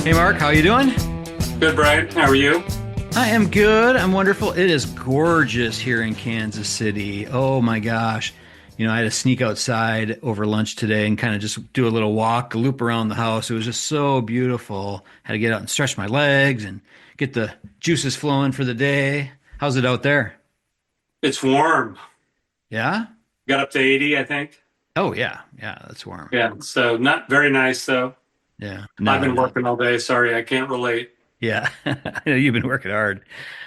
Hey Mark, how you doing? Good, Brian. How are you? I am good. I'm wonderful. It is gorgeous here in Kansas City. Oh my gosh. I had to sneak outside over lunch today and kind of just do a little walk, a loop around the house. It was just so beautiful. Had to get out and stretch my legs and get the juices flowing for the day. How's it out there? It's warm. Yeah? Got up to 80, I think. Oh yeah. Yeah, that's warm. Yeah, so not very nice, though. Yeah. I've No, been no. working all day. Sorry, I can't relate. Yeah. I know you've been working hard.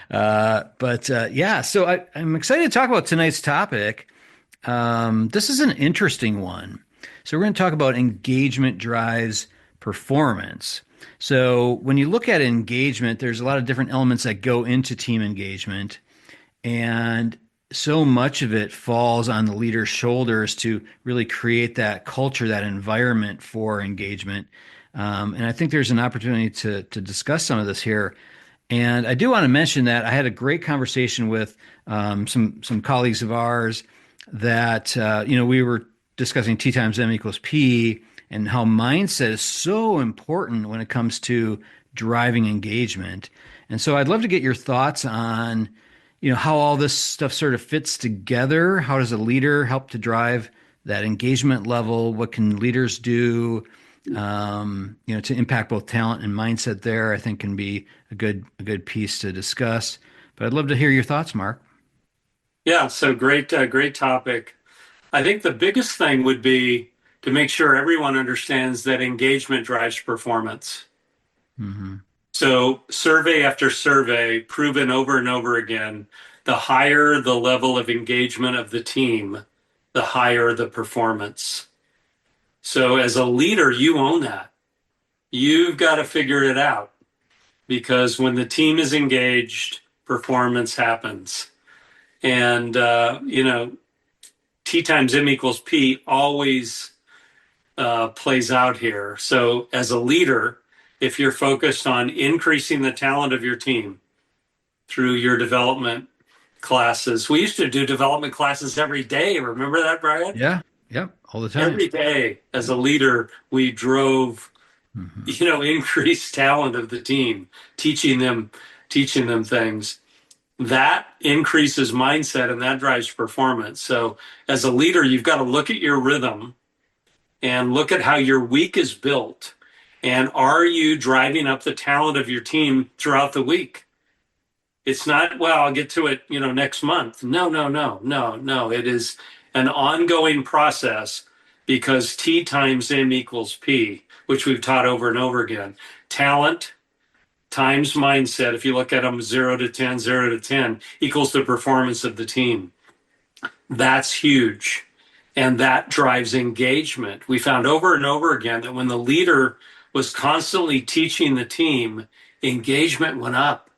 But yeah, so I'm excited to talk about tonight's topic. This is an interesting one. So we're going to talk about engagement drives performance. So when you look at engagement, there's a lot of different elements that go into team engagement, and so much of it falls on the leader's shoulders to really create that culture, that environment for engagement. And I think there's an opportunity to discuss some of this here. And I do want to mention that I had a great conversation with some colleagues of ours that we were discussing T times M equals P and how mindset is so important when it comes to driving engagement. And so I'd love to get your thoughts on how all this stuff sort of fits together. How does a leader help to drive that engagement level? What can leaders do to impact both talent and mindset there? I think can be a good piece to discuss. But I'd love to hear your thoughts, Mark. Yeah, so great topic. I think the biggest thing would be to make sure everyone understands that engagement drives performance. Mm-hmm. So survey after survey, proven over and over again, the higher the level of engagement of the team, the higher the performance. So as a leader, you own that. You've got to figure it out because when the team is engaged, performance happens. And, T times M equals P always plays out here. So as a leader, if you're focused on increasing the talent of your team through your development classes, we used to do development classes every day. Remember that, Brian? Yeah. Yep. All the time. Every day as a leader, we drove, Mm-hmm. increased talent of the team, teaching them things. That increases mindset and that drives performance. So as a leader, you've got to look at your rhythm and look at how your week is built. And are you driving up the talent of your team throughout the week? It's not, well, I'll get to it, next month. No. It is an ongoing process because T times M equals P, which we've taught over and over again. Talent times mindset, if you look at them 0 to 10, 0 to 10, equals the performance of the team. That's huge. And that drives engagement. We found over and over again that when the leader was constantly teaching the team, engagement went up.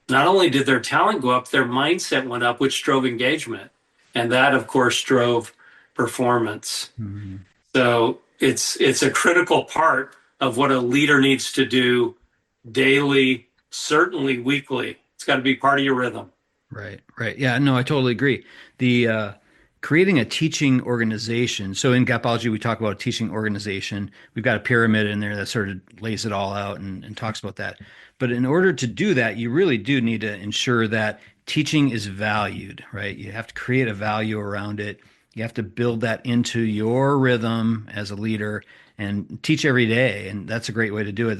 Not only did their talent go up, their mindset went up, which drove engagement. And that, of course, drove performance. Mm-hmm. So it's a critical part of what a leader needs to do daily, certainly weekly. It's got to be part of your rhythm. Right. Right. Yeah. No, I totally agree. The creating a teaching organization. So in Gapology, we talk about a teaching organization. We've got a pyramid in there that sort of lays it all out and talks about that. But in order to do that, you really do need to ensure that teaching is valued, right? You have to create a value around it. You have to build that into your rhythm as a leader and teach every day. And that's a great way to do it.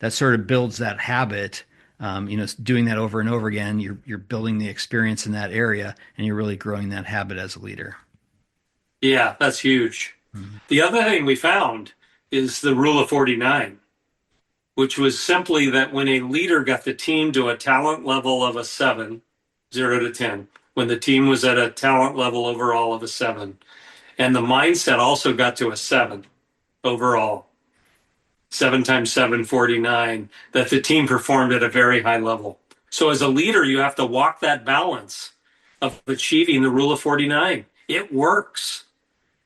That sort of builds that habit. Doing that over and over again, you're building the experience in that area, and you're really growing that habit as a leader. Yeah, that's huge. Mm-hmm. The other thing we found is the rule of 49, which was simply that when a leader got the team to a talent level of a 7, 0 to 10, when the team was at a talent level overall of a 7, and the mindset also got to a 7 overall, 7 times 7, 49, that the team performed at a very high level. So as a leader, you have to walk that balance of achieving the rule of 49. It works.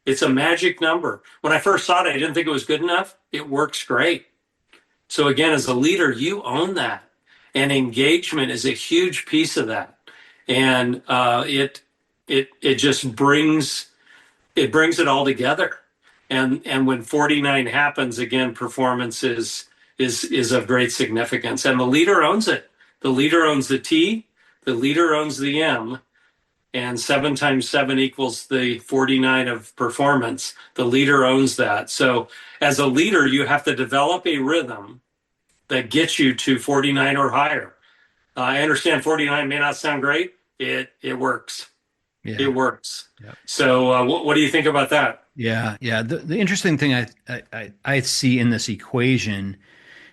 It's a magic number. When I first saw it, I didn't think it was good enough. It works great. So again, as a leader, you own that. And engagement is a huge piece of that. And it just brings it all together. And when 49 happens, again, performance is is of great significance. And the leader owns it. The leader owns the T, the leader owns the M, and 7 times 7 equals the 49 of performance. The leader owns that. So as a leader, you have to develop a rhythm that gets you to 49 or higher. I understand 49 may not sound great. It works. It Yeah. works. Yep. So what do you think about that? Yeah. Yeah. The interesting thing I see in this equation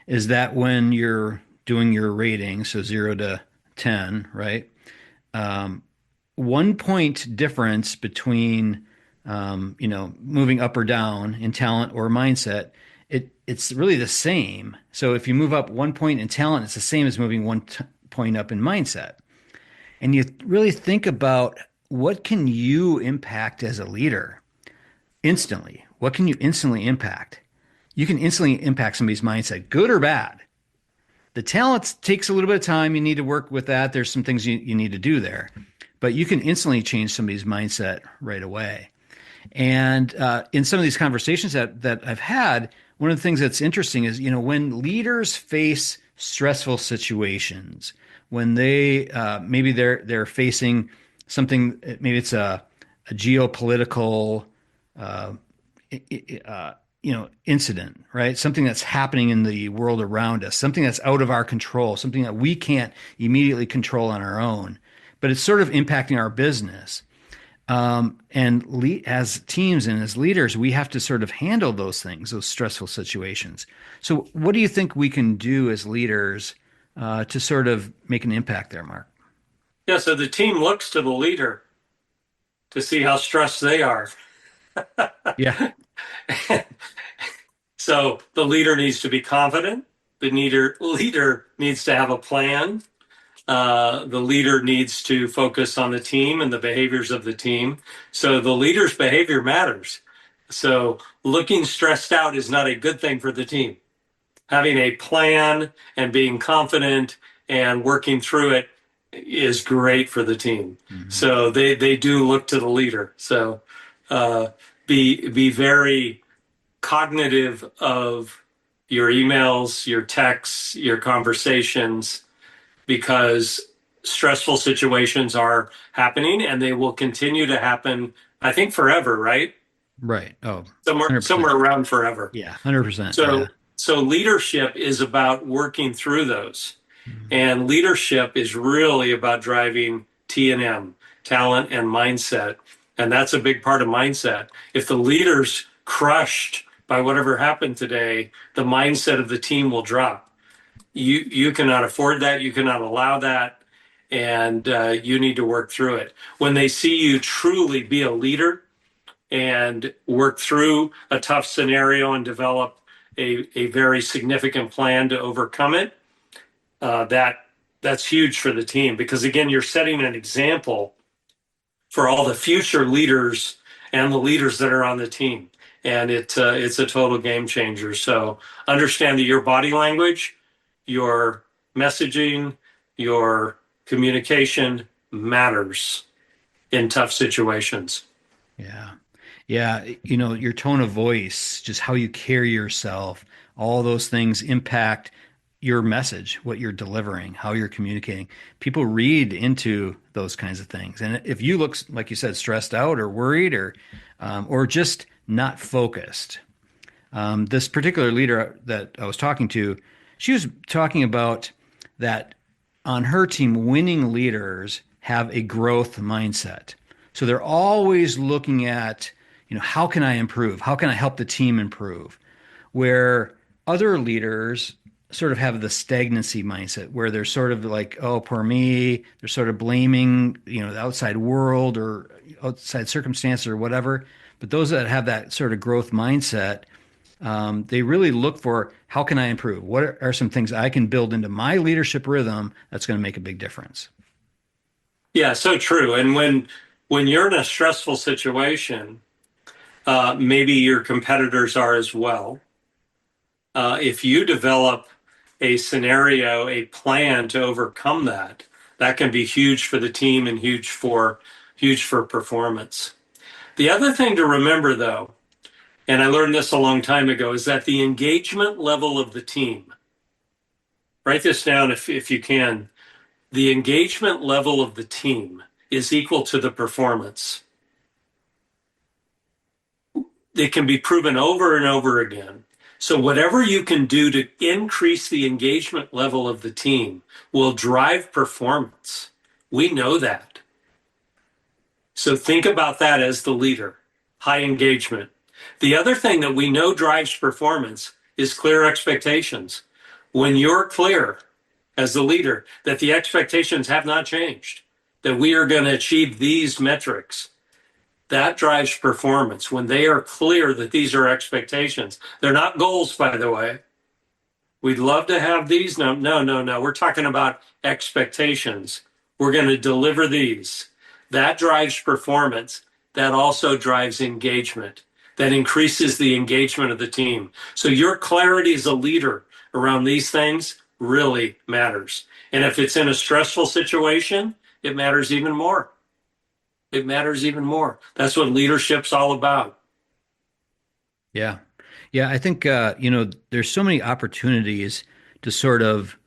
is that when you're doing your rating, so 0 to 10, right? Um, 1 point difference between moving up or down in talent or mindset, it's really the same. So if you move up 1 point in talent, it's the same as moving point up in mindset. And you really think about what can you impact as a leader instantly? What can you instantly impact? You can instantly impact somebody's mindset, good or bad. The talent takes a little bit of time. You need to work with that. There's some things you need to do there, but you can instantly change somebody's mindset right away. And in some of these conversations that I've had, one of the things that's interesting is, when leaders face stressful situations, when they maybe they're facing something, maybe it's a geopolitical uh, incident, right? Something that's happening in the world around us, something that's out of our control, something that we can't immediately control on our own, but it's sort of impacting our business. As teams and as leaders, we have to sort of handle those things, those stressful situations. So, what do you think we can do as leaders to sort of make an impact there, Mark? Yeah, so the team looks to the leader to see how stressed they are. Yeah, So the leader needs to be confident. The leader needs to have a plan. The leader needs to focus on the team and the behaviors of the team. So the leader's behavior matters. So looking stressed out is not a good thing for the team. Having a plan and being confident and working through it is great for the team. hmm, So they do look to the leader. So uh, be very cognitive of your emails, your texts, your conversations, because stressful situations are happening and they will continue to happen, I think, forever, right? right. Oh, Somewhere 100%. around forever. Yeah, 100%. Yeah. So leadership is about working through those. Mhm. And leadership is really about driving T and M, talent and mindset. And that's a big part of mindset. If the leader's crushed by whatever happened today, the mindset of the team will drop. You cannot afford that. You cannot allow that. And you need to work through it. When they see you truly be a leader and work through a tough scenario and develop a very significant plan to overcome it, that's huge for the team, because again, you're setting an example for all the future leaders and the leaders that are on the team, and it's a total game changer. So understand that your body language, your messaging, your communication matters in tough situations. Yeah. Yeah. Your tone of voice, just how you carry yourself, all those things impact your message, what you're delivering, how you're communicating. People read into those kinds of things. And if you look, like you said, stressed out or worried or just not focused, this particular leader that I was talking to, she was talking about that on her team, winning leaders have a growth mindset. So they're always looking at, how can I improve? How can I help the team improve? Where other leaders sort of have the stagnancy mindset where they're sort of like, oh, poor me. They're sort of blaming, the outside world or outside circumstances or whatever. But those that have that sort of growth mindset, they really look for how can I improve? What are some things I can build into my leadership rhythm that's going to make a big difference? Yeah, so true. And when you're in a stressful situation, maybe your competitors are as well. If you develop a scenario, a plan to overcome that, that can be huge for the team and huge for performance. The other thing to remember, though, and I learned this a long time ago, is that the engagement level of the team Write this down if you can. The engagement level of the team is equal to the performance. It can be proven over and over again. So whatever you can do to increase the engagement level of the team will drive performance. We know that. So think about that as the leader, high engagement. The other thing that we know drives performance is clear expectations. When you're clear as the leader that the expectations have not changed, that we are going to achieve these metrics, that drives performance. When they are clear that these are expectations, they're not goals, by the way. We'd love to have these. No, no, no, no. We're talking about expectations. We're going to deliver these. That drives performance. That also drives engagement. That increases the engagement of the team. So your clarity as a leader around these things really matters. And if it's in a stressful situation, it matters even more. It matters even more. That's what leadership's all about. Yeah. Yeah. I think, there's so many opportunities to sort of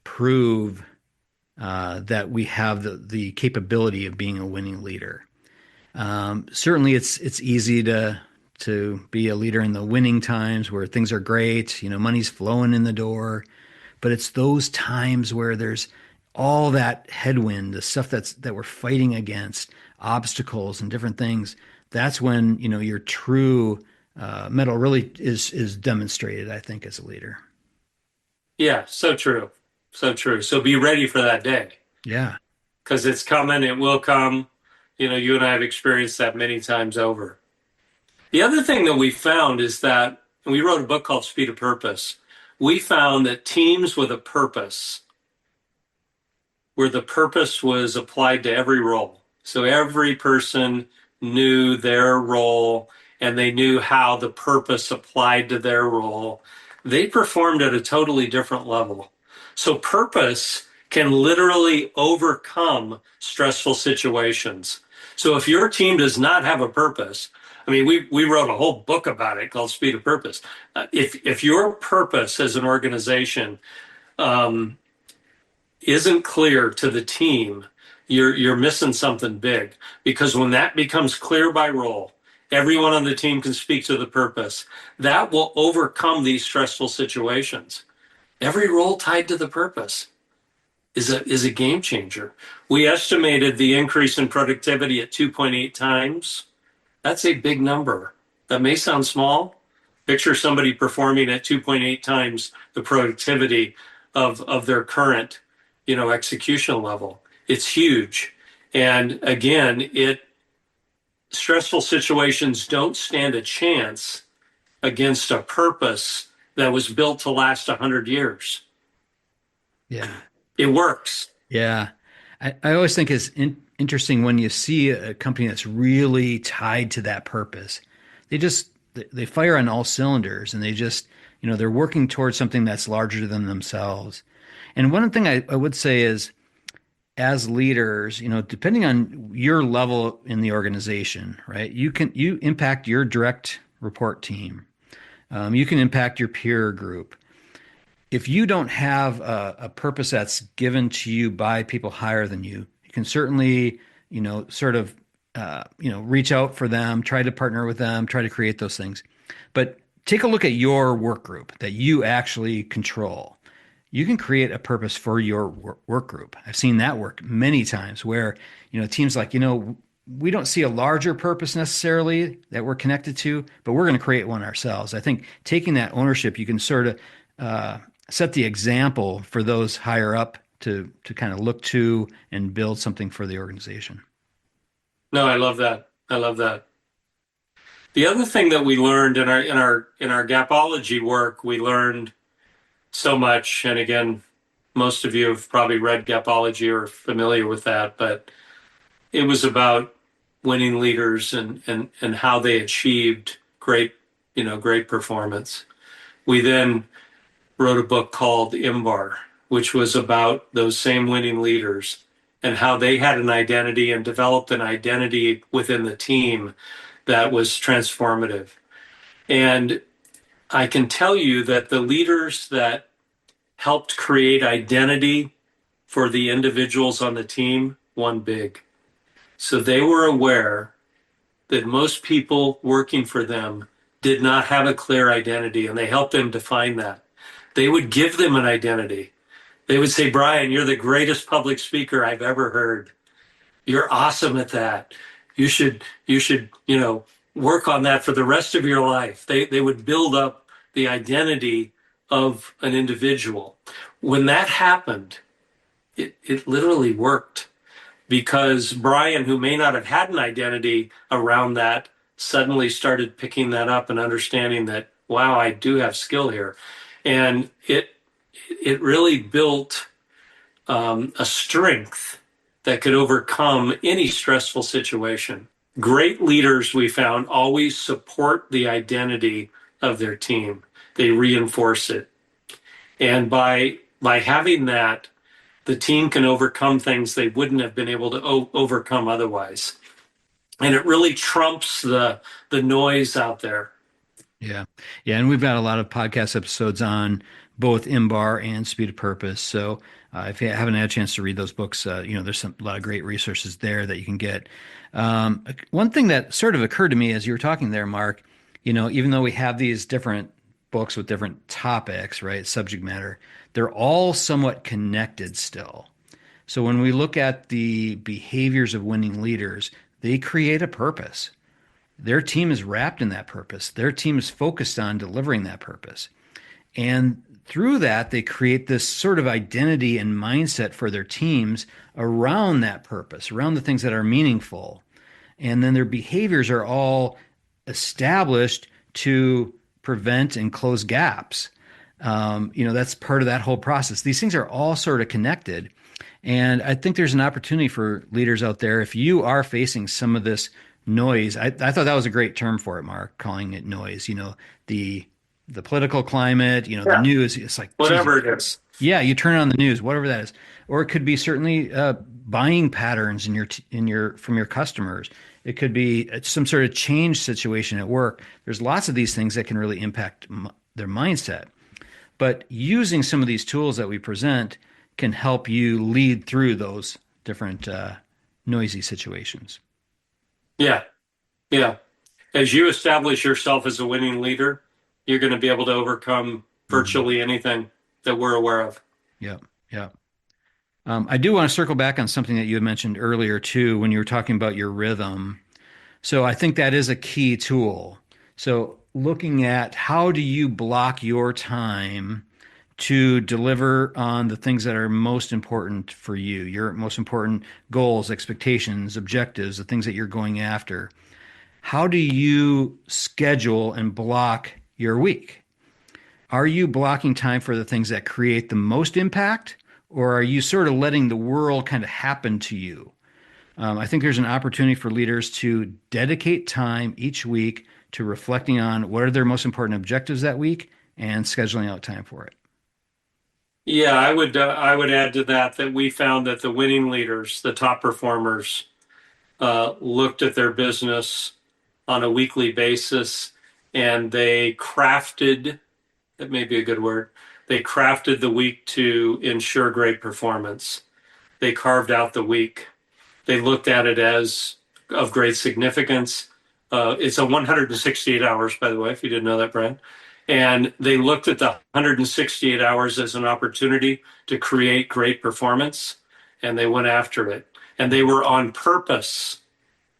prove that we have the capability of being a winning leader. Certainly, it's easy to be a leader in the winning times where things are great, money's flowing in the door, but it's those times where there's all that headwind, the stuff that we're fighting against, obstacles and different things. That's when your true mettle really is demonstrated, I think, as a leader. Yeah, so true. So true. So be ready for that day Yeah. because it's coming. It will come. You and I have experienced that many times over. The other thing that we found is that, and we wrote a book called Speed of Purpose, we found that teams with a purpose, where the purpose was applied to every role. So every person knew their role and they knew how the purpose applied to their role. They performed at a totally different level. So purpose can literally overcome stressful situations. So if your team does not have a purpose, I mean, we wrote a whole book about it called Speed of Purpose. If your purpose as an organization um, isn't clear to the team, you're missing something big. Because when that becomes clear by role, everyone on the team can speak to the purpose. That will overcome these stressful situations. Every role tied to the purpose is a game changer. We estimated the increase in productivity at 2.8 times. That's a big number. That may sound small. Picture somebody performing at 2.8 times the productivity of their current, execution level. It's huge. And again, stressful situations don't stand a chance against a purpose that was built to last 100 years. Yeah. It works. Yeah. I always think it's interesting when you see a company that's really tied to that purpose. They fire on all cylinders and they're working towards something that's larger than themselves. And one thing I would say is, as leaders, depending on your level in the organization, right? You impact your direct report team. You can impact your peer group. If you don't have a purpose that's given to you by people higher than you, you can certainly, sort of, reach out for them, try to partner with them, try to create those things. But take a look at your work group that you actually control. You can create a purpose for your work group. I've seen that work many times where, teams like, we don't see a larger purpose necessarily that we're connected to, but we're going to create one ourselves. I think taking that ownership, you can sort of set the example for those higher up to kind of look to and build something for the organization. No, I love that. I love that. The other thing that we learned in our gapology work, we learned so much. And again, most of you have probably read gapology or are familiar with that, but it was about winning leaders and how they achieved great performance. We then wrote a book called IMBAR, which was about those same winning leaders and how they had an identity and developed an identity within the team that was transformative. And I can tell you that the leaders that helped create identity for the individuals on the team won big. So they were aware that most people working for them did not have a clear identity, and they helped them define that. They would give them an identity. They would say, Brian, you're the greatest public speaker I've ever heard. You're awesome at that. You should work on that for the rest of your life. They would build up the identity of an individual. When that happened, it literally worked, because Brian, who may not have had an identity around that, suddenly started picking that up and understanding that, wow, I do have skill here. And it really built a strength that could overcome any stressful situation. Great leaders, we found, always support the identity of their team. They reinforce it. And by having that, the team can overcome things they wouldn't have been able to overcome otherwise. And it really trumps the noise out there. Yeah. Yeah. And we've got a lot of podcast episodes on both IMBAR and Speed of Purpose. So if you haven't had a chance to read those books, there's a lot of great resources there that you can get. One thing that sort of occurred to me as you were talking there, Mark, even though we have these different books with different topics, right, subject matter, they're all somewhat connected still. So when we look at the behaviors of winning leaders, they create a purpose. Their team is wrapped in that purpose. Their team is focused on delivering that purpose. And through that, they create this sort of identity and mindset for their teams around that purpose, around the things that are meaningful. And then their behaviors are all established to prevent and close gaps. That's part of that whole process. These things are all sort of connected. And I think there's an opportunity for leaders out there. If you are facing some of this noise, I thought that was a great term for it, Mark, calling it noise, the political climate, the Yeah. news. It's like, geez, Whatever it is. yeah, you turn on the news, whatever that is, or it could be certainly buying patterns from your customers. It could be some sort of change situation at work. There's lots of these things that can really impact their mindset. But using some of these tools that we present can help you lead through those different noisy situations. Yeah. Yeah. As you establish yourself as a winning leader, you're going to be able to overcome Mhm. virtually anything that we're aware of. Yeah, yeah. I do want to circle back on something that you had mentioned earlier too, when you were talking about your rhythm. So I think that is a key tool. So looking at how do you block your time to deliver on the things that are most important for you, your most important goals, expectations, objectives, the things that you're going after. How do you schedule and block your week? Are you blocking time for the things that create the most impact, or are you sort of letting the world kind of happen to you? I think there's an opportunity for leaders to dedicate time each week to reflecting on what are their most important objectives that week and scheduling out time for it. Yeah, I would add to that we found that the winning leaders, the top performers, looked at their business on a weekly basis, and they crafted, that may be a good word, they crafted the week to ensure great performance. They carved out the week. They looked at it as of great significance. It's a 168 hours, by the way, if you didn't know that, Brian. And they looked at the 168 hours as an opportunity to create great performance, and they went after it. And they were on purpose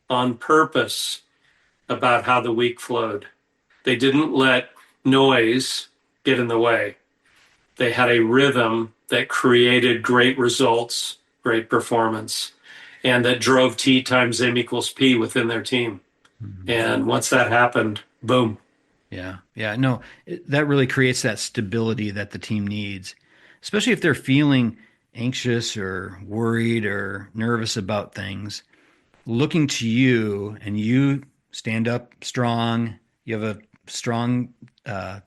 about how the week flowed. They didn't let noise get in the way. They had a rhythm that created great results, great performance, and that drove T times M equals P within their team. Mhm. And once that happened, boom. Yeah, yeah, no, that really creates that stability that the team needs, especially if they're feeling anxious or worried or nervous about things. Looking to you, and you stand up strong, you have a strong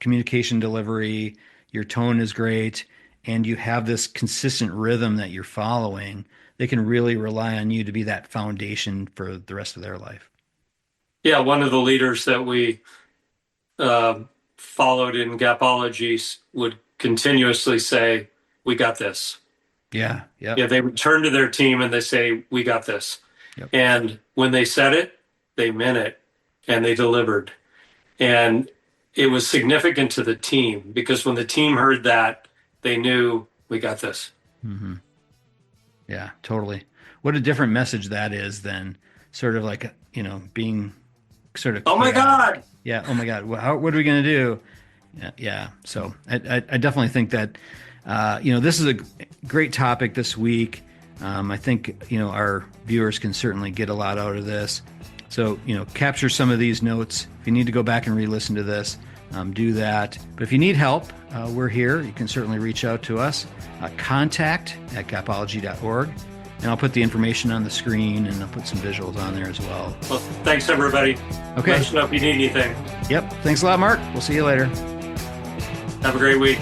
communication delivery, your tone is great, and you have this consistent rhythm that you're following, they can really rely on you to be that foundation for the rest of their life. Yeah, one of the leaders that we uh, followed in Gapology would continuously say, "We got this." Yeah. Yep. Yeah, they would turn to their team and they say, "We got this." Yep. And when they said it, they meant it and they delivered. And it was significant to the team because when the team heard that, they knew we got this. Mm-hmm. Yeah, totally. What a different message that is than sort of like, being sort of, Oh my God. Yeah. Oh my God. What are we going to do? Yeah. Yeah. So I definitely think that, this is a great topic this week. I think, our viewers can certainly get a lot out of this. So, capture some of these notes. If you need to go back and re-listen to this, do that. But if you need help, we're here. You can certainly reach out to us. Contact@gapology.org. And I'll put the information on the screen and I'll put some visuals on there as well. Well, thanks, everybody. Okay. Let us know if you need anything. Yep. Thanks a lot, Mark. We'll see you later. Have a great week.